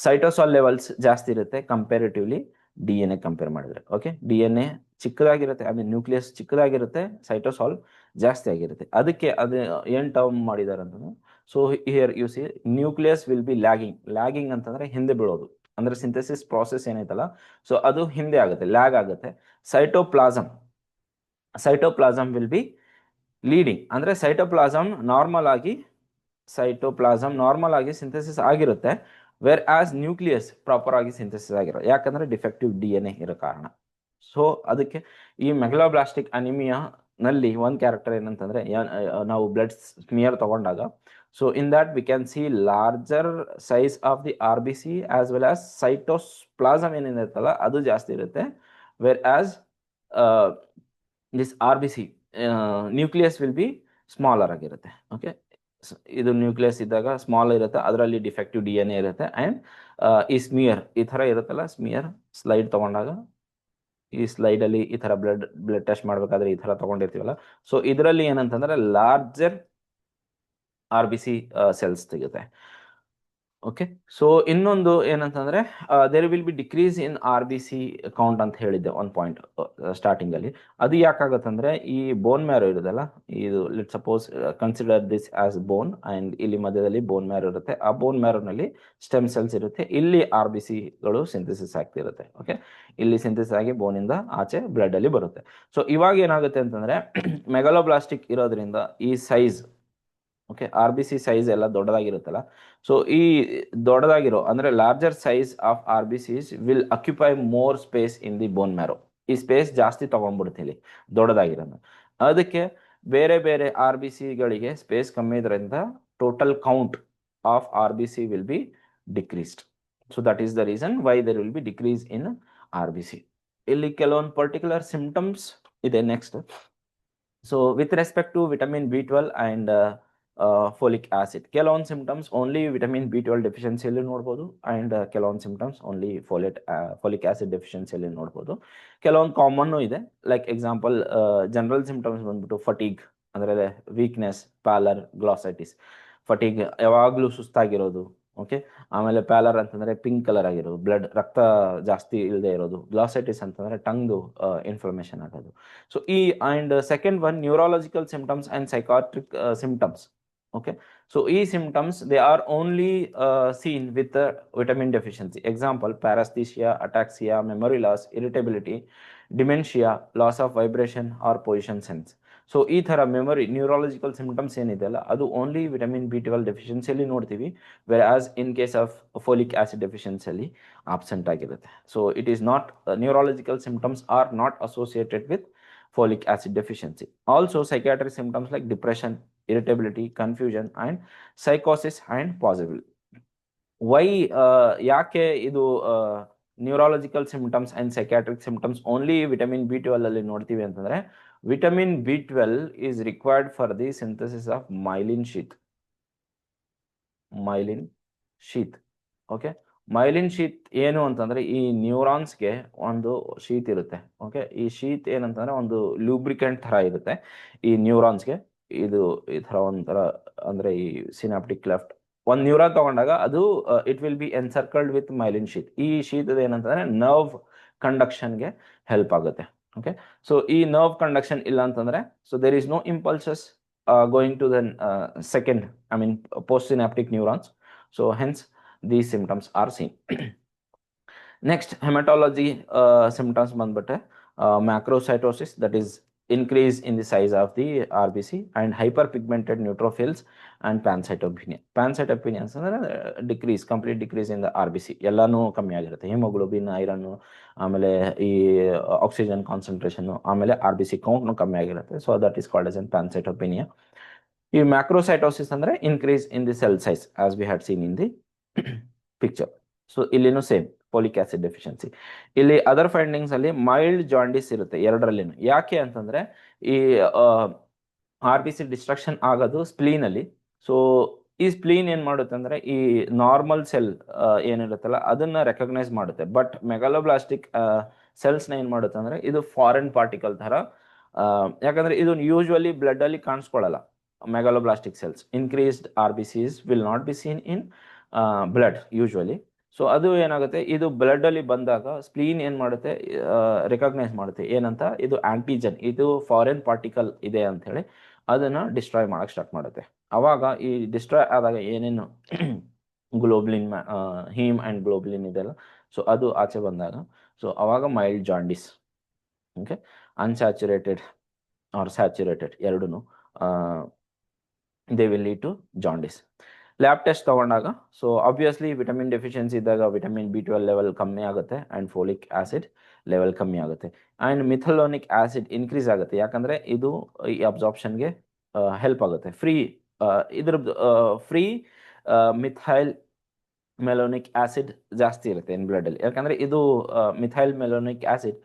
ಸೈಟೋಸಾಲ್ ಲೆವೆಲ್ಸ್ ಜಾಸ್ತಿ ಇರುತ್ತೆ comparatively D N A compare ಮಾಡಿದ್ರೆ. ಓಕೆ, ಡಿ ಎನ್ ಎ ಚಿಕ್ಕದಾಗಿರುತ್ತೆ, ಐ ಮೀನ್ ನ್ಯೂಕ್ಲಿಯಸ್ ಚಿಕ್ಕದಾಗಿರುತ್ತೆ, ಸೈಟೋಸಾಲ್ ಜಾಸ್ತಿ ಆಗಿರುತ್ತೆ. ಅದಕ್ಕೆ ಅದು ಏನ್ ಟರ್ಮ್ ಮಾಡಿದ್ದಾರೆ ಅಂತಂದ್ರೆ, so here you see nucleus will be lagging ಅಂತಂದ್ರೆ ಹಿಂದೆ ಬೀಳೋದು, ಅಂದ್ರೆ ಸಿಂಥಸಿಸ್ ಪ್ರಾಸೆಸ್ ಏನೈತಲ್ಲ ಸೊ ಅದು ಹಿಂದೆ ಆಗುತ್ತೆ, ಲ್ಯಾಗ್ ಆಗುತ್ತೆ. ಸೈಟೋಪ್ಲಾಸಮ್ ವಿಲ್ ಬಿ ಲೀಡಿಂಗ್, ಅಂದ್ರೆ ಸೈಟೋಪ್ಲಾಸಮ್ ನಾರ್ಮಲ್ ಆಗಿ ಸಿಂಥಸಿಸ್ ಆಗಿರುತ್ತೆ, ವೇರ್ ಆಸ್ ನ್ಯೂಕ್ಲಿಯಸ್ ಪ್ರಾಪರ್ ಆಗಿ ಸಿಂಥಸಿಸ್ ಆಗಿರೋ, ಯಾಕಂದ್ರೆ ಡಿಫೆಕ್ಟಿವ್ ಡಿ ಎನ್ ಎ ಇರೋ ಕಾರಣ. ಸೊ ಅದಕ್ಕೆ ಈ ಮೆಗಲೋಬ್ಲಾಸ್ಟಿಕ್ ಅನಿಮಿಯಾ ನಲ್ಲಿ ಒಂದು ಕ್ಯಾರೆಕ್ಟರ್ ಏನಂತಂದ್ರೆ ನಾವು ಬ್ಲಡ್ ಸ್ಮಿಯರ್ ತಗೊಂಡಾಗ so in that we can see larger size of the R B C as well as cytoplasm ಏನಿರುತ್ತಲ್ಲ ಅದು ಜಾಸ್ತಿ ಇರುತ್ತೆ, whereas this R B C nucleus will be smaller ಆಗಿರುತ್ತೆ. ಓಕೆ, ಇದು ನ್ಯೂಕ್ಲಿಯಸ್ ಇದ್ದಾಗ ಸ್ಮಾಲ್ ಇರುತ್ತೆ, ಅದರಲ್ಲಿ ಡಿಫೆಕ್ಟಿವ್ ಡಿ ಎನ್ ಎ ಇರುತ್ತೆ. ಅಂಡ್ ಈ ಸ್ಮಿಯರ್ ಈ ತರ ಇರುತ್ತಲ್ಲ, ಸ್ಮಿಯರ್ ಸ್ಲೈಡ್ ತಗೊಂಡಾಗ ಈ ಸ್ಲೈಡ್ ಅಲ್ಲಿ ಈ ತರ ಬ್ಲಡ್ ಟೆಸ್ಟ್ ಮಾಡ್ಬೇಕಾದ್ರೆ ಈ ತರ ತಗೊಂಡಿರ್ತೀವಲ್ಲ, ಸೊ ಇದರಲ್ಲಿ ಏನಂತಂದ್ರೆ larger R B C cells ತೆಗುತ್ತೆ. ಓಕೆ, ಸೊ ಇನ್ನೊಂದು ಏನಂತಂದ್ರೆ there will be decrease in R B C count ಅಂತ ಹೇಳಿದ್ದೆ ಒಂದು ಪಾಯಿಂಟ್ ಸ್ಟಾರ್ಟಿಂಗ್ ಅಲ್ಲಿ. ಅದು ಯಾಕಾಗತ್ತಂದ್ರೆ ಈ ಬೋನ್ ಮ್ಯಾರೋ ಇರೋದಲ್ಲ, ಇದು let suppose consider this as bone and ಇಲ್ಲಿ ಮಧ್ಯದಲ್ಲಿ ಬೋನ್ ಮ್ಯಾರೋ ಇರುತ್ತೆ. ಆ ಬೋನ್ ಮ್ಯಾರೋನಲ್ಲಿ ಸ್ಟೆಮ್ ಸೆಲ್ಸ್ ಇರುತ್ತೆ, ಇಲ್ಲಿ ಆರ್ ಬಿ ಸಿಗಳು ಸಿಂಥಸಿಸ್ ಆಗ್ತಿರುತ್ತೆ. ಓಕೆ, ಇಲ್ಲಿ ಸಿಂಥಸಿಸ್ ಆಗಿ ಬೋನ್ ಇಂದ ಆಚೆ ಬ್ಲಡ್ ಅಲ್ಲಿ ಬರುತ್ತೆ. ಸೊ ಇವಾಗ ಏನಾಗುತ್ತೆ ಅಂತಂದ್ರೆ ಮೆಗಾಲೋಬ್ಲಾಸ್ಟಿಕ್ ಇರೋದ್ರಿಂದ ಈ size, okay, R B C size ಎಲ್ಲ ದೊಡ್ಡದಾಗಿರುತ್ತಲ್ಲ, ಸೊ ಈ ದೊಡ್ಡದಾಗಿರೋ ಅಂದ್ರೆ larger size of R B Cs will occupy more space in the bone marrow. ಈ ಸ್ಪೇಸ್ ಜಾಸ್ತಿ ತಗೊಂಡ್ಬಿಡುತ್ತೆ ಇಲ್ಲಿ ದೊಡ್ಡದಾಗಿರೋದು. ಅದಕ್ಕೆ ಬೇರೆ ಬೇರೆ ಆರ್ ಬಿ ಸಿಗಳಿಗೆ ಸ್ಪೇಸ್ ಕಮ್ಮಿ ಇದರಿಂದ total count of R B C will be decreased. So that is the reason why there will be decrease in R B C. ಇಲ್ಲಿ ಕೆಲವೊಂದು ಪರ್ಟಿಕ್ಯುಲರ್ ಸಿಂಪ್ಟಮ್ಸ್ ಇದೆ next. So with respect to vitamin ಬಿ12 ಅಂಡ್ ಫೋಲಿಕ್ ಆಸಿಡ್. ಕೆಲವೊಂದು ಸಿಂಪ್ಟಮ್ಸ್ ಓನ್ಲಿ ವಿಟಮಿನ್ ಬಿ 12 ಡೆಫಿಷಿಯನ್ಸಿಯಲ್ಲಿ ನೋಡ್ಬೋದು, ಆ್ಯಂಡ್ ಕೆಲವೊಂದು ಸಿಂಪ್ಟಮ್ಸ್ ಓನ್ಲಿ ಫೋಲಿಕ್ ಆಸಿಡ್ ಡೆಫಿಷಿಯನ್ಸಿಯಲ್ಲಿ ನೋಡ್ಬೋದು. ಕೆಲವೊಂದು ಕಾಮನ್ನು ಇದೆ, ಲೈಕ್ ಎಕ್ಸಾಂಪಲ್ ಜನರಲ್ ಸಿಂಪ್ಟಮ್ಸ್ ಬಂದ್ಬಿಟ್ಟು ಫಟೀಗ್ ಅಂದರೆ ವೀಕ್ನೆಸ್, ಪ್ಯಾಲರ್, ಗ್ಲಾಸೈಟಿಸ್. ಫಟೀಗ್ ಯಾವಾಗಲೂ ಸುಸ್ತಾಗಿರೋದು, ಓಕೆ. ಆಮೇಲೆ ಪ್ಯಾಲರ್ ಅಂತಂದರೆ ಪಿಂಕ್ ಕಲರ್ ಆಗಿರೋದು, ರಕ್ತ ಜಾಸ್ತಿ ಇಲ್ಲದೆ ಇರೋದು. ಗ್ಲಾಸೈಟಿಸ್ ಅಂತಂದರೆ ಟಂಗ್ದು ಇನ್ಫ್ಲಮೇಷನ್ ಆಗೋದು. So and second one neurological symptoms and psychiatric symptoms. Okay, so symptoms they are only seen with vitamin deficiency. Example, paresthesia, ataxia, memory loss, irritability, dementia, loss of vibration or position sense. So ಈ ಥರ ನ್ಯೂರಾಲಜಿಕಲ್ ಸಿಂಪ್ಟಮ್ಸ್ ಏನಿದೆಯಲ್ಲ ಅದು ಓನ್ಲಿ ವಿಟಮಿನ್ ಬಿ 12 ಡೆಫಿಷಿಯನ್ಸಿಯಲ್ಲಿ ನೋಡ್ತೀವಿ, whereas in case of folic acid ಡೆಫಿಷಿಯನ್ಸಿಯಲ್ಲಿ ಆಬ್ಸೆಂಟ್ ಆಗಿರುತ್ತೆ. So it is not, neurological symptoms are not associated with folic acid deficiency. Also, psychiatric symptoms like depression, irritability, confusion, and psychosis and possible. Why ಯಾಕೆ ಇದು neurological symptoms and psychiatric symptoms only vitamin B 12 ಅಲ್ಲಿ ನೋಡ್ತೀವಿ ಅಂತಂದರೆ, vitamin B 12 is required for the synthesis of myelin sheath. Okay, myelin sheath ಏನು ಅಂತಂದರೆ ಈ ನ್ಯೂರಾನ್ಸ್ಗೆ ಒಂದು ಶೀತ್ ಇರುತ್ತೆ. ಓಕೆ, ಈ ಶೀತ್ ಏನಂತಂದರೆ ಒಂದು ಲೂಬ್ರಿಕೆಂಟ್ ಥರ ಇರುತ್ತೆ ಈ ನ್ಯೂರಾನ್ಸ್ಗೆ. ಇದು ಈ ಥರ ಒಂಥರ ಅಂದರೆ ಈ ಸಿನಾಪ್ಟಿಕ್ ಕ್ಲೆಫ್ಟ್ ಒಂದು ನ್ಯೂರಾನ್ ತಗೊಂಡಾಗ ಅದು it will be encircled with myelin sheath. ಈ ಶೀತ್ ಏನಂತಂದರೆ ನರ್ವ್ ಕಂಡಕ್ಷನ್ಗೆ ಹೆಲ್ಪ್ ಆಗುತ್ತೆ. ಓಕೆ, ಸೊ ಈ ನರ್ವ್ ಕಂಡಕ್ಷನ್ ಇಲ್ಲ ಅಂತಂದರೆ, so there is no impulses going to the second, I mean post synaptic neurons. So hence these symptoms are seen. Next, hematology symptoms ಬಂದ್ಬಿಟ್ಟೆ macrocytosis, that is increase in the size of the RBC, and hyperpigmented neutrophils and pancytopenia. Pancytopenia ಅಂದರೆ complete decrease in the RBC, ಎಲ್ಲಾನು ಕಮ್ಮಿ ಆಗಿರುತ್ತೆ. ಹಿಮೋಗ್ಲೋಬಿನ್, ಐರನ್, ಆಮೇಲೆ ಈ ಆಕ್ಸಿಜನ್ ಕಾನ್ಸಂಟ್ರೇಷನ್, ಆಮೇಲೆ RBC ಕೌಂಟ್ನು ಕಮ್ಮಿ ಆಗಿರುತ್ತೆ. So that is called as an pancytopenia. ಈ ಮ್ಯಾಕ್ರೋಸೈಟೋಸಿಸ್ ಅಂದರೆ increase in the cell size, as we had seen in the picture. So ಇಲ್ಲಿನೂ ಸೇಮ್ ಫೋಲಿಕ್ ಆಸಿಡ್ ಡೆಫಿಷಿಯನ್ಸಿ. ಇಲ್ಲಿ ಅದರ್ ಫೈಂಡಿಂಗ್ಸ್ ಅಲ್ಲಿ ಮೈಲ್ಡ್ ಜಾಂಡಿಸ್ ಇರುತ್ತೆ ಎರಡರಲ್ಲಿನೂ. ಯಾಕೆ ಅಂತಂದ್ರೆ ಈ RBC ಡಿಸ್ಟ್ರಕ್ಷನ್ ಆಗೋದು ಸ್ಪ್ಲೀನ್ ಅಲ್ಲಿ. ಸೊ ಈ ಸ್ಪ್ಲೀನ್ ಏನ್ ಮಾಡುತ್ತೆ ಅಂದ್ರೆ ಈ ನಾರ್ಮಲ್ ಸೆಲ್ ಏನಿರುತ್ತಲ್ಲ ಅದನ್ನ ರೆಕಗ್ನೈಸ್ ಮಾಡುತ್ತೆ. ಬಟ್ ಮೆಗಾಲೋಬ್ಲಾಸ್ಟಿಕ್ ಸೆಲ್ಸ್ನ ಏನ್ ಮಾಡುತ್ತೆ ಅಂದ್ರೆ ಇದು ಫಾರಿನ್ ಪಾರ್ಟಿಕಲ್ ತರ, ಯಾಕಂದ್ರೆ ಇದು ಯೂಶುವಲಿ ಬ್ಲಡ್ ಅಲ್ಲಿ ಕಾಣಿಸ್ಕೊಳ್ಳಲ್ಲ. Megaloblastic cells increased RBCs will not be seen in blood usually. So ಅದು ಏನಾಗುತ್ತೆ, ಇದು ಬ್ಲಡ್ ಅಲ್ಲಿ ಬಂದಾಗ ಸ್ಪ್ಲೀನ್ ಏನ್ ಮಾಡುತ್ತೆ, ರೆಕಗ್ನೈಸ್ ಮಾಡುತ್ತೆ ಏನಂತ, ಇದು ಆಂಟಿಜನ್, ಇದು ಫಾರಿನ್ ಪಾರ್ಟಿಕಲ್ ಇದೆ ಅಂತ ಹೇಳಿ ಅದನ್ನ ಡಿಸ್ಟ್ರಾಯ್ ಮಾಡಕ್ ಸ್ಟಾರ್ಟ್ ಮಾಡುತ್ತೆ. ಅವಾಗ ಈ ಡಿಸ್ಟ್ರಾಯ್ ಆದಾಗ ಏನೇನು ಗ್ಲೋಬ್ಲಿನ್, ಹೀಮ್ ಅಂಡ್ ಗ್ಲೋಬ್ಲಿನ್ ಇದೆಲ್ಲ, ಸೊ ಅದು ಆಚೆ ಬಂದಾಗ, ಸೊ ಅವಾಗ mild jaundice. Okay, unsaturated or saturated ಎರಡೂ they will lead to jaundice. Lab test ತಗೊಂಡಾಗ, ಸೊ ಆಬ್ವಿಯಸ್ಲಿ ವಿಟಮಿನ್ ಡೆಫಿಷಿಯನ್ಸಿ ಇದ್ದಾಗ ವಿಟಮಿನ್ ಬಿ 12 ಲೆವೆಲ್ ಕಮ್ಮಿ ಆಗುತ್ತೆ ಆ್ಯಂಡ್ ಫೋಲಿಕ್ ಆಸಿಡ್ ಲೆವೆಲ್ ಕಮ್ಮಿ ಆಗುತ್ತೆ. ಆ್ಯಂಡ್ ಮಿಥಲೋನಿಕ್ ಆಸಿಡ್ ಇನ್ಕ್ರೀಸ್ ಆಗುತ್ತೆ, ಯಾಕಂದರೆ ಇದು ಈ ಅಬ್ಸಾರ್ಪ್ಷನ್ಗೆ ಹೆಲ್ಪ್ ಆಗುತ್ತೆ. ಇದ್ರದ್ದು ಫ್ರೀ ಮಿಥೈಲ್ ಮೆಲೋನಿಕ್ ಆಸಿಡ್ ಜಾಸ್ತಿ ಇರುತ್ತೆ ಇನ್ ಬ್ಲಡ್ ಅಲ್ಲಿ, ಯಾಕಂದರೆ ಇದು methyl malonic acid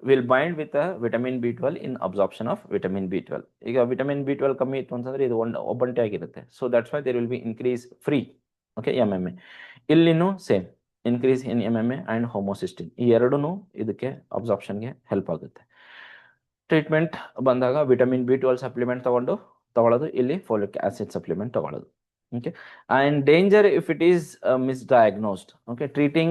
will bind with vitamin B 12 in absorption of vitamin B 12. ಈಗ ವಿಟಮಿನ್ ಬಿ 12 ಕಮ್ಮಿ ಇತ್ತು ಅಂತಂದ್ರೆ ಇದು ಒಬ್ಬಂಟೆ ಆಗಿರುತ್ತೆ. So that's why there will be increase free. Okay, MMA ಇಲ್ಲಿನೂ same increase in MMA and homocysteine, ಈ ಎರಡೂ ಇದಕ್ಕೆ ಅಬ್ಸಾರ್ಪ್ಷನ್ಗೆ ಹೆಲ್ಪ್ ಆಗುತ್ತೆ. ಟ್ರೀಟ್ಮೆಂಟ್ ಬಂದಾಗ ವಿಟಮಿನ್ ಬಿ 12 ಸಪ್ಲಿಮೆಂಟ್ ತಗೊಳ್ಳೋದು, ಇಲ್ಲಿ ಫೋಲಿಕ್ ಆಸಿಡ್ ಸಪ್ಲಿಮೆಂಟ್ ತಗೊಳ್ಳೋದು. Okay, and danger if it is misdiagnosed. Okay, treating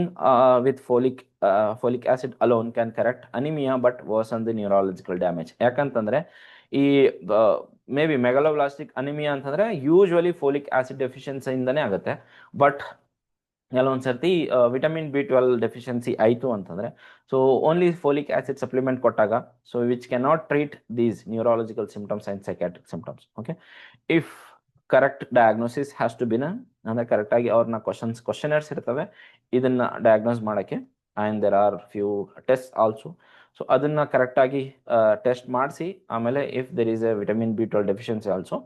with folic acid alone can correct anemia but worsen the neurological damage. ಯಾಕಂತಂದ್ರೆ ಈ ಮೇ ಬಿ ಮೆಗಾಲೋಬ್ಲಾಸ್ಟಿಕ್ ಅನಿಮಿಯಾ ಅಂತಂದ್ರೆ ಯೂಶುವಲಿ ಫೋಲಿಕ್ ಆಸಿಡ್ ಡೆಫಿಷಿಯನ್ಸಿ ಇಂದಾನೆ ಆಗುತ್ತೆ. ಬಟ್ ಕೆಲವೊಂದು ಸರ್ತಿ ವಿಟಮಿನ್ ಬಿ 12 ಡೆಫಿಷಿಯನ್ಸಿ ಆಯಿತು ಅಂತಂದರೆ, so only folic acid supplement ಕೊಟ್ಟಾಗ, so which can not treat these neurological symptoms and psychiatric symptoms. Okay, if correct diagnosis has to be, ಅಂದರೆ ಕರೆಕ್ಟಾಗಿ ಅವ್ರನ್ನ ಕ್ವಶನರ್ಸ್ ಇರ್ತವೆ ಇದನ್ನು ಡಯಾಗ್ನೋಸ್ ಮಾಡೋಕ್ಕೆ, and there are few test also. So ಅದನ್ನು ಕರೆಕ್ಟಾಗಿ ಟೆಸ್ಟ್ ಮಾಡಿಸಿ ಆಮೇಲೆ if there is a vitamin B 12 deficiency also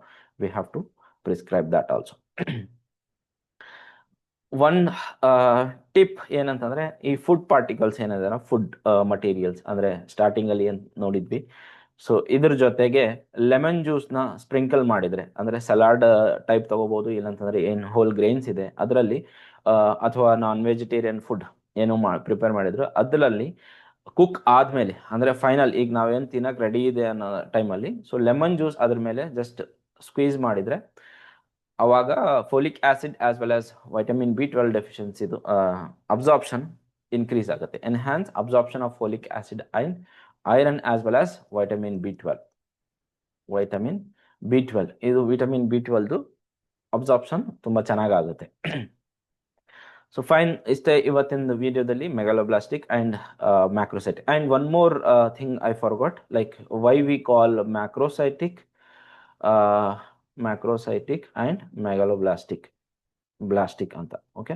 we have to prescribe that also. One tip ಏನಂತಂದರೆ ಈ ಫುಡ್ ಪಾರ್ಟಿಕಲ್ಸ್ ಏನಿದೆ, ಫುಡ್ ಮಟೀರಿಯಲ್ಸ್ ಅಂದರೆ ಸ್ಟಾರ್ಟಿಂಗಲ್ಲಿ ಏನು ನೋಡಿದ್ವಿ, ಸೊ ಇದ್ರ ಜೊತೆಗೆ ಲೆಮನ್ ಜ್ಯೂಸ್ನ ಸ್ಪ್ರಿಂಕಲ್ ಮಾಡಿದ್ರೆ ಅಂದ್ರೆ ಸಲಾಡ್ ಟೈಪ್ ತಗೋಬಹುದು, ಇಲ್ಲಾಂತಂದ್ರೆ ಏನು ಹೋಲ್ ಗ್ರೈನ್ಸ್ ಇದೆ ಅದರಲ್ಲಿ, ಅಥವಾ ನಾನ್ ವೆಜಿಟೇರಿಯನ್ ಫುಡ್ ಏನು ಪ್ರಿಪೇರ್ ಮಾಡಿದ್ರು ಅದರಲ್ಲಿ ಕುಕ್ ಆದ್ಮೇಲೆ ಅಂದ್ರೆ ಫೈನಲ್ ಈಗ ನಾವೇನು ತಿನ್ನಕ್ ರೆಡಿ ಇದೆ ಅನ್ನೋ ಟೈಮಲ್ಲಿ ಸೊ ಲೆಮನ್ ಜ್ಯೂಸ್ ಅದ್ರ ಮೇಲೆ ಜಸ್ಟ್ ಸ್ಕ್ವೀಸ್ ಮಾಡಿದ್ರೆ ಅವಾಗ folic acid as well as vitamin B12 ಡೆಫಿಷಿಯನ್ಸಿದು ಅಬ್ಸಾರ್ಪ್ಷನ್ ಇನ್ಕ್ರೀಸ್ ಆಗುತ್ತೆ. Enhance absorption of folic acid and iron as well as vitamin B twelve ಇದು ವಿಟಮಿನ್ B12 ಅಬ್ಸಾರ್ಪ್ಷನ್ ತುಂಬ ಚೆನ್ನಾಗಾಗುತ್ತೆ. ಸೊ ಫೈನ್, ಇಷ್ಟೇ ಇವತ್ತಿನ ವಿಡಿಯೋದಲ್ಲಿ megaloblastic and macrocytic. And one more thing I forgot, like why we call macrocytic and blastic ಅಂತ. ಓಕೆ,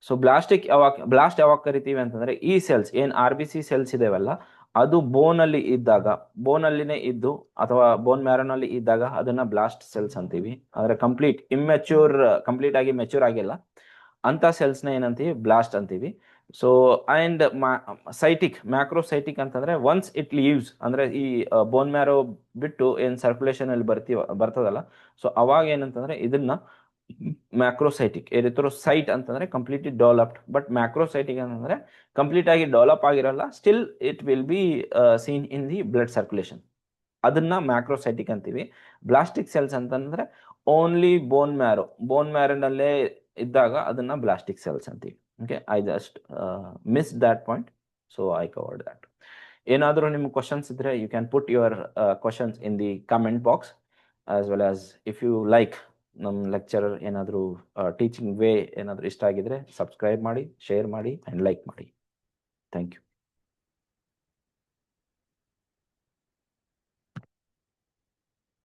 ಸೊ ಬ್ಲಾಸ್ಟ್ ಯಾವಾಗ ಕರಿತೀವಿ ಅಂತಂದ್ರೆ ಈ ಸೆಲ್ಸ್ ಏನ್ RBC ಸೆಲ್ಸ್ ಇದಾವಲ್ಲ ಅದು ಬೋನಲ್ಲಿ ಇದ್ದಾಗ, ಬೋನಲ್ಲಿನೇ ಇದ್ದು ಅಥವಾ ಬೋನ್ ಮ್ಯಾರೋನಲ್ಲಿ ಇದ್ದಾಗ ಅದನ್ನ ಬ್ಲಾಸ್ಟ್ ಸೆಲ್ಸ್ ಅಂತೀವಿ. ಅಂದ್ರೆ ಕಂಪ್ಲೀಟ್ ಆಗಿ ಮೆಚೂರ್ ಆಗಿಲ್ಲ ಅಂತ ಸೆಲ್ಸ್ನ ಏನಂತೀವಿ, ಬ್ಲಾಸ್ಟ್ ಅಂತೀವಿ. ಸೊ ಅಂಡ್ ಮ್ಯಾಕ್ರೋಸೈಟಿಕ್ ಅಂತಂದ್ರೆ ಒನ್ಸ್ ಇಟ್ ಲೀವ್ಸ್ ಅಂದ್ರೆ ಈ ಬೋನ್ ಮ್ಯಾರೋ ಬಿಟ್ಟು ಏನ್ ಸರ್ಕ್ಯುಲೇಷನ್ ಅಲ್ಲಿ ಬರ್ತದಲ್ಲ, ಸೊ ಅವಾಗ ಏನಂತಂದ್ರೆ ಇದನ್ನ ಮ್ಯಾಕ್ರೋಸೈಟಿಕ್. ಎರಿಥ್ರೋಸೈಟ್ ಅಂತಂದ್ರೆ ಕಂಪ್ಲೀಟ್ಲಿ ಡೆವಲಪ್ಡ್, ಬಟ್ ಮ್ಯಾಕ್ರೋಸೈಟಿಕ್ ಅಂತಂದ್ರೆ ಕಂಪ್ಲೀಟ್ ಆಗಿ ಡೆವಲಪ್ ಆಗಿರಲ್ಲ, still it will be seen in the blood circulation, ಅದನ್ನ ಮ್ಯಾಕ್ರೋಸೈಟಿಕ್ ಅಂತೀವಿ. ಬ್ಲಾಸ್ಟಿಕ್ ಸೆಲ್ಸ್ ಅಂತಂದ್ರೆ ಓನ್ಲಿ ಬೋನ್ ಮ್ಯಾರೋನಲ್ಲೇ ಇದ್ದಾಗ ಅದನ್ನ ಬ್ಲಾಸ್ಟಿಕ್ ಸೆಲ್ಸ್ ಅಂತೀವಿ. Okay, I just miss that point, so I covered that. ಏನಾದರೂ ನಿಮ್ಮ ಕ್ವಶನ್ಸ್ ಇದ್ರೆ you can put your questions in the comment box, as well as if you like ನಮ್ಮ ಲೆಕ್ಚರರ್ ಏನಾದರೂ ಟೀಚಿಂಗ್ ವೇ ಏನಾದರೂ ಇಷ್ಟ ಆಗಿದ್ರೆ ಸಬ್ಸ್ಕ್ರೈಬ್ ಮಾಡಿ, ಶೇರ್ ಮಾಡಿ ಆ್ಯಂಡ್ ಲೈಕ್ ಮಾಡಿ. Thank you.